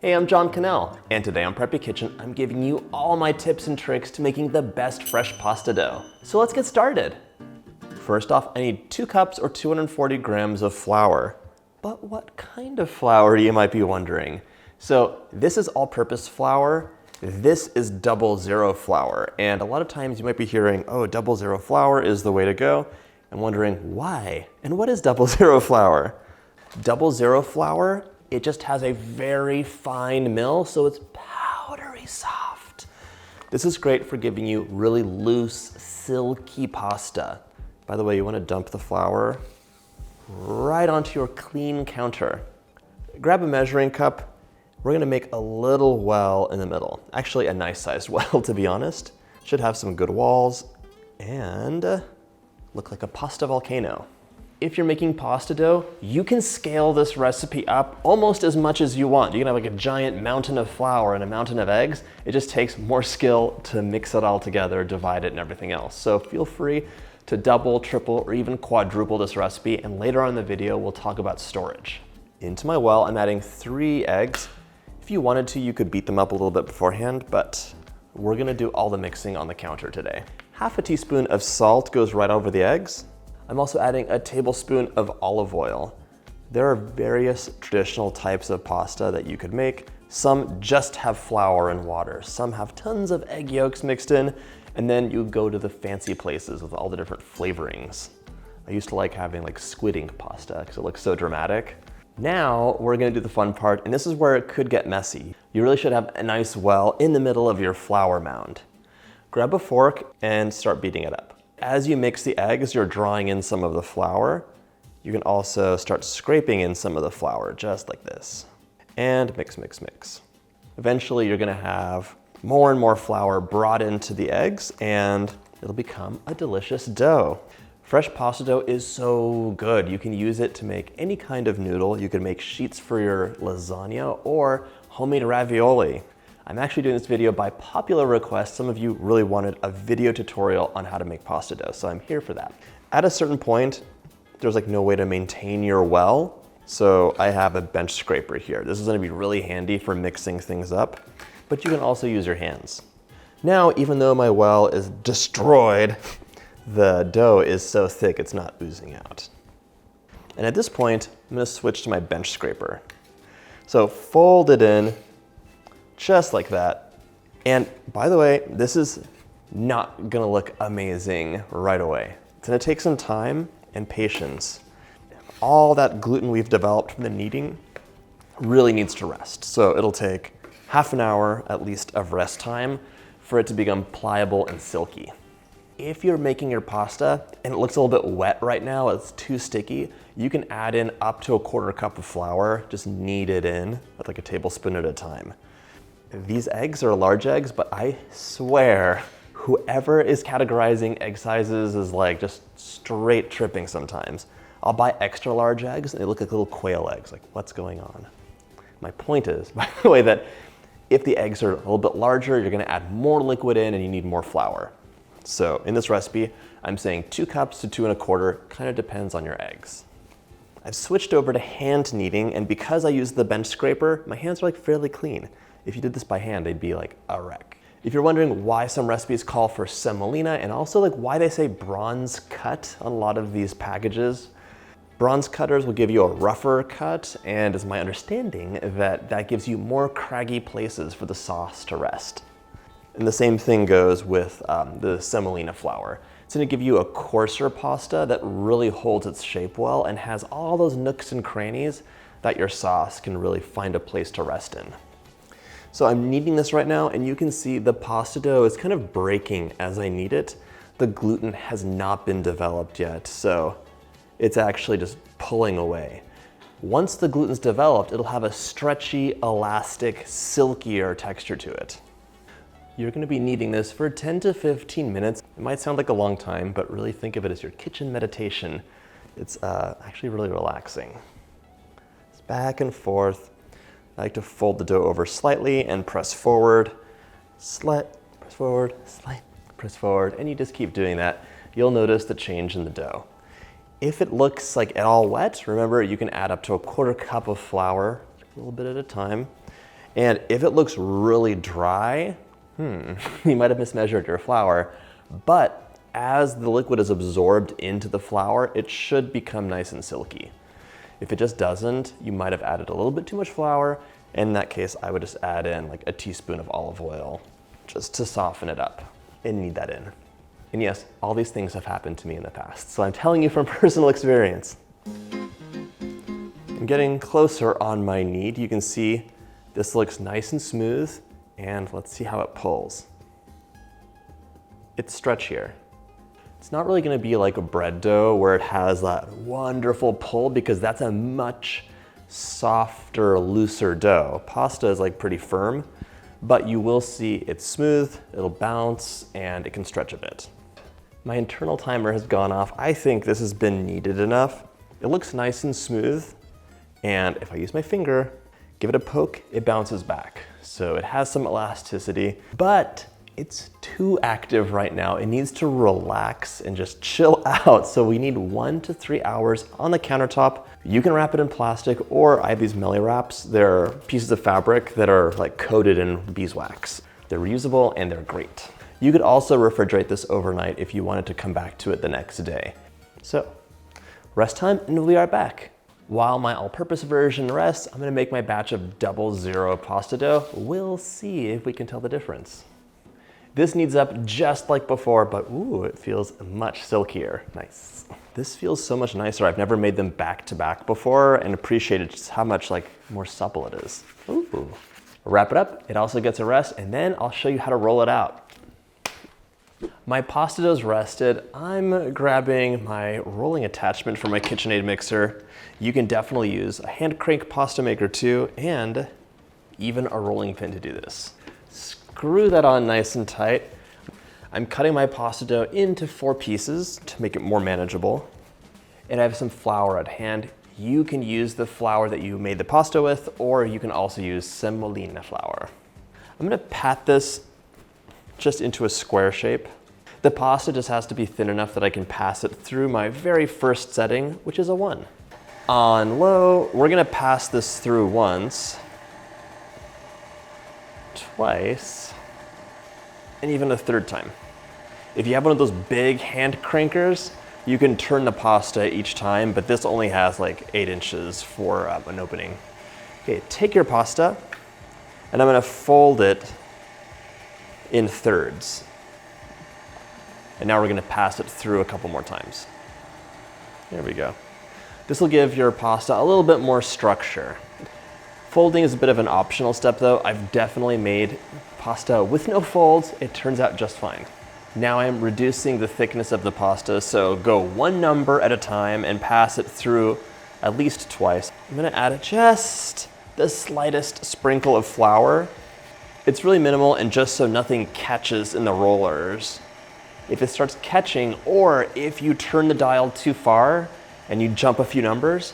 Hey, I'm John Cannell, and today on Preppy Kitchen, I'm giving you all my tips and tricks to making the best fresh pasta dough. So let's get started. First off, I need 2 cups or 240 grams of flour. But what kind of flour, you might be wondering? So this is all-purpose flour. This is 00 flour. And a lot of times you might be hearing, oh, 00 flour is the way to go, and wondering why? And what is 00 flour? 00 flour, it just has a very fine mill, so it's powdery soft. This is great for giving you really loose, silky pasta. By the way, you want to dump the flour right onto your clean counter. Grab a measuring cup. We're going to make a little well in the middle. Actually, a nice sized well, to be honest. Should have some good walls and look like a pasta volcano. If you're making pasta dough, you can scale this recipe up almost as much as you want. You can have like a giant mountain of flour and a mountain of eggs. It just takes more skill to mix it all together, divide it and everything else. So feel free to double, triple, or even quadruple this recipe. And later on in the video, we'll talk about storage. Into my well, I'm adding 3 eggs. If you wanted to, you could beat them up a little bit beforehand, but we're gonna do all the mixing on the counter today. Half a teaspoon of salt goes right over the eggs. I'm also adding a tablespoon of olive oil. There are various traditional types of pasta that you could make. Some just have flour and water. Some have tons of egg yolks mixed in, and then you go to the fancy places with all the different flavorings. I used to like having like squid ink pasta because it looks so dramatic. Now we're gonna do the fun part, and this is where it could get messy. You really should have a nice well in the middle of your flour mound. Grab a fork and start beating it up. As you mix the eggs, you're drawing in some of the flour. You can also start scraping in some of the flour, just like this. And mix, mix, mix. Eventually, you're gonna have more and more flour brought into the eggs, and it'll become a delicious dough. Fresh pasta dough is so good. You can use it to make any kind of noodle. You can make sheets for your lasagna or homemade ravioli. I'm actually doing this video by popular request. Some of you really wanted a video tutorial on how to make pasta dough, so I'm here for that. At a certain point, there's like no way to maintain your well, so I have a bench scraper here. This is gonna be really handy for mixing things up, but you can also use your hands. Now, even though my well is destroyed, the dough is so thick it's not oozing out. And at this point, I'm gonna switch to my bench scraper. So fold it in, just like that. And by the way, this is not gonna look amazing right away. It's gonna take some time and patience. All that gluten we've developed from the kneading really needs to rest. So it'll take half an hour at least of rest time for it to become pliable and silky. If you're making your pasta and it looks a little bit wet right now, it's too sticky, you can add in up to a 1/4 cup of flour, just knead it in with like a tablespoon at a time. These eggs are large eggs, but I swear, whoever is categorizing egg sizes is like just straight tripping sometimes. I'll buy extra large eggs and they look like little quail eggs, like what's going on? My point is, by the way, that if the eggs are a little bit larger, you're gonna add more liquid in and you need more flour. So in this recipe, I'm saying 2 cups to 2 1/4, kind of depends on your eggs. I've switched over to hand kneading, and because I use the bench scraper, my hands are like fairly clean. If you did this by hand, they'd be like a wreck. If you're wondering why some recipes call for semolina and also like why they say bronze cut on a lot of these packages, bronze cutters will give you a rougher cut, and it's my understanding that that gives you more craggy places for the sauce to rest. And the same thing goes with the semolina flour. It's gonna give you a coarser pasta that really holds its shape well and has all those nooks and crannies that your sauce can really find a place to rest in. So I'm kneading this right now, and you can see the pasta dough is kind of breaking as I knead it. The gluten has not been developed yet, so it's actually just pulling away. Once the gluten's developed, it'll have a stretchy, elastic, silkier texture to it. You're gonna be kneading this for 10 to 15 minutes. It might sound like a long time, but really think of it as your kitchen meditation. It's actually really relaxing. It's back and forth. I like to fold the dough over slightly and press forward, press forward, press forward, and you just keep doing that. You'll notice the change in the dough. If it looks like it all wet, remember you can add up to a 1/4 cup of flour, a little bit at a time. And if it looks really dry, you might have mismeasured your flour, but as the liquid is absorbed into the flour, it should become nice and silky. If it just doesn't, you might have added a little bit too much flour. In that case, I would just add in like a teaspoon of olive oil just to soften it up and knead that in. And yes, all these things have happened to me in the past, so I'm telling you from personal experience. I'm getting closer on my knead. You can see this looks nice and smooth, and let's see how it pulls. It's stretchier. It's not really gonna be like a bread dough where it has that wonderful pull, because that's a much softer, looser dough. Pasta is like pretty firm, but you will see it's smooth, it'll bounce, and it can stretch a bit. My internal timer has gone off. I think this has been kneaded enough. It looks nice and smooth, and if I use my finger, give it a poke, it bounces back. So it has some elasticity, but it's too active right now. It needs to relax and just chill out. So we need 1 to 3 hours on the countertop. You can wrap it in plastic, or I have these Melly wraps. They're pieces of fabric that are like coated in beeswax. They're reusable and they're great. You could also refrigerate this overnight if you wanted to come back to it the next day. So rest time, and we'll be right back. While my all-purpose version rests, I'm gonna make my batch of 00 pasta dough. We'll see if we can tell the difference. This kneads up just like before, but ooh, it feels much silkier. Nice. This feels so much nicer. I've never made them back to back before and appreciated just how much like more supple it is. Ooh. Wrap it up, it also gets a rest, and then I'll show you how to roll it out. My pasta dough's rested. I'm grabbing my rolling attachment for my KitchenAid mixer. You can definitely use a hand crank pasta maker too, and even a rolling pin to do this. Screw that on nice and tight. I'm cutting my pasta dough into 4 pieces to make it more manageable. And I have some flour at hand. You can use the flour that you made the pasta with, or you can also use semolina flour. I'm gonna pat this just into a square shape. The pasta just has to be thin enough that I can pass it through my very first setting, which is a 1. On low, we're gonna pass this through once, twice, and even a 3rd time. If you have one of those big hand crankers, you can turn the pasta each time, but this only has like 8 inches for an opening. Okay, take your pasta, and I'm gonna fold it in 3rds. And now we're gonna pass it through a couple more times. There we go. This will give your pasta a little bit more structure. Folding is a bit of an optional step though. I've definitely made pasta with no folds. It turns out just fine. Now I'm reducing the thickness of the pasta, so go 1 number at a time and pass it through at least twice. I'm gonna add just the slightest sprinkle of flour. It's really minimal, and just so nothing catches in the rollers. If it starts catching, or if you turn the dial too far and you jump a few numbers,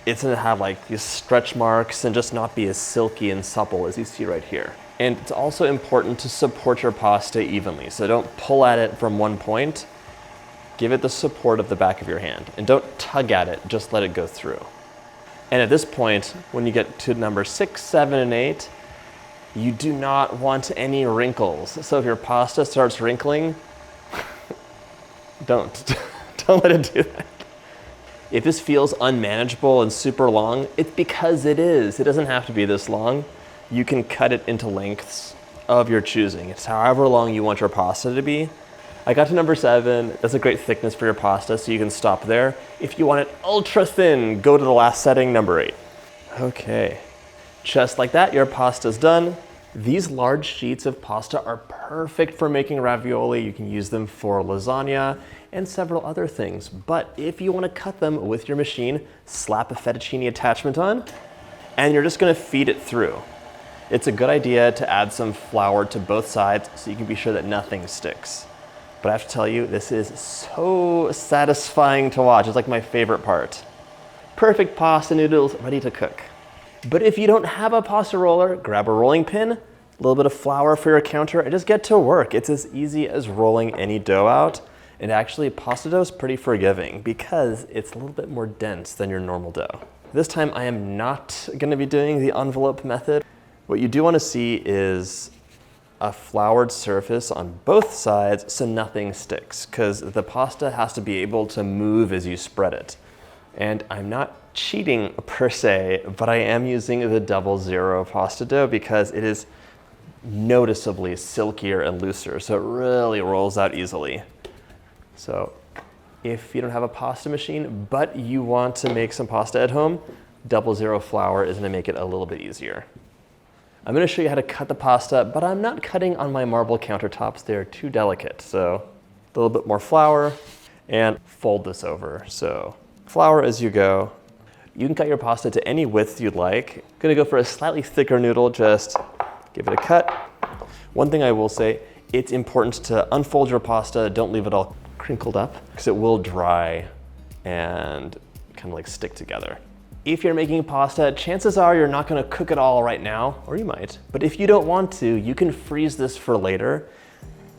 it's gonna have like these stretch marks and just not be as silky and supple as you see right here. And it's also important to support your pasta evenly. So don't pull at it from one point. Give it the support of the back of your hand, and don't tug at it, just let it go through. And at this point, when you get to number 6, 7, and 8, you do not want any wrinkles. So if your pasta starts wrinkling, don't let it do that. If this feels unmanageable and super long, it's because it is. It doesn't have to be this long. You can cut it into lengths of your choosing. It's however long you want your pasta to be. I got to number 7. That's a great thickness for your pasta, so you can stop there. If you want it ultra thin, go to the last setting, number 8. Okay, just like that, your pasta's done. These large sheets of pasta are perfect for making ravioli. You can use them for lasagna and several other things. But if you want to cut them with your machine, slap a fettuccine attachment on, and you're just going to feed it through. It's a good idea to add some flour to both sides so you can be sure that nothing sticks. But I have to tell you, this is so satisfying to watch. It's like my favorite part. Perfect pasta noodles ready to cook. But if you don't have a pasta roller, grab a rolling pin, a little bit of flour for your counter, and just get to work. It's as easy as rolling any dough out. And actually, pasta dough is pretty forgiving because it's a little bit more dense than your normal dough. This time I am not gonna be doing the envelope method. What you do want to see is a floured surface on both sides so nothing sticks, because the pasta has to be able to move as you spread it. And I'm not cheating per se, but I am using the 00 pasta dough because it is noticeably silkier and looser, so it really rolls out easily. So if you don't have a pasta machine, but you want to make some pasta at home, 00 flour is gonna make it a little bit easier. I'm gonna show you how to cut the pasta, but I'm not cutting on my marble countertops. They're too delicate. So a little bit more flour and fold this over. So flour as you go. You can cut your pasta to any width you'd like. I'm gonna go for a slightly thicker noodle, just give it a cut. One thing I will say, it's important to unfold your pasta. Don't leave it all crinkled up because it will dry and kind of like stick together. If you're making pasta, chances are you're not gonna cook it all right now, or you might. But if you don't want to, you can freeze this for later.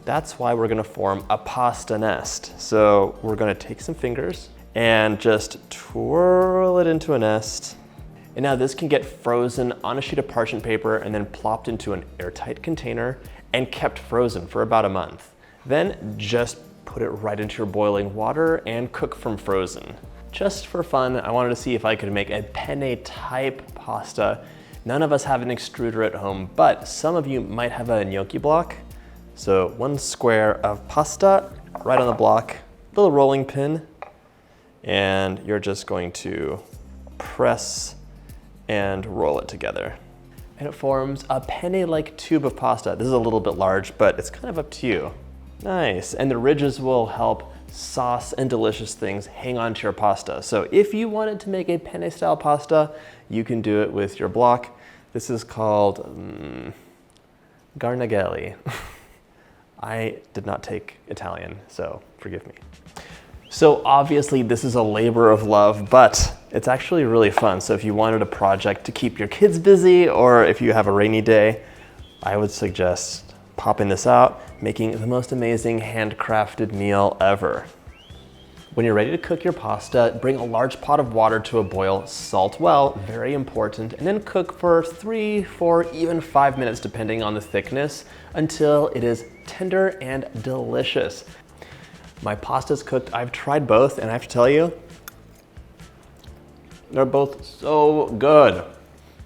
That's why we're gonna form a pasta nest. So we're gonna take some fingers and just twirl it into a nest. And now this can get frozen on a sheet of parchment paper and then plopped into an airtight container and kept frozen for about a month. Then just put it right into your boiling water and cook from frozen. Just for fun, I wanted to see if I could make a penne type pasta. None of us have an extruder at home, but some of you might have a gnocchi block. So 1 square of pasta right on the block, little rolling pin, and you're just going to press and roll it together. And it forms a penne-like tube of pasta. This is a little bit large, but it's kind of up to you. Nice, and the ridges will help sauce and delicious things hang on to your pasta. So if you wanted to make a penne style pasta, you can do it with your block. This is called garnagelli. I did not take Italian, so forgive me. So obviously this is a labor of love, but it's actually really fun. So if you wanted a project to keep your kids busy, or if you have a rainy day, I would suggest popping this out, making the most amazing handcrafted meal ever. When you're ready to cook your pasta, bring a large pot of water to a boil, salt well, very important, and then cook for 3, 4, even 5 minutes, depending on the thickness, until it is tender and delicious. My pasta's cooked. I've tried both, and I have to tell you, they're both so good.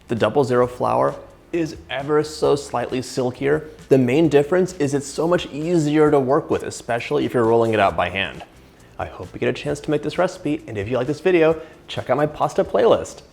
The 00 flour is ever so slightly silkier. The main difference is it's so much easier to work with, especially if you're rolling it out by hand. I hope you get a chance to make this recipe, and if you like this video, check out my pasta playlist.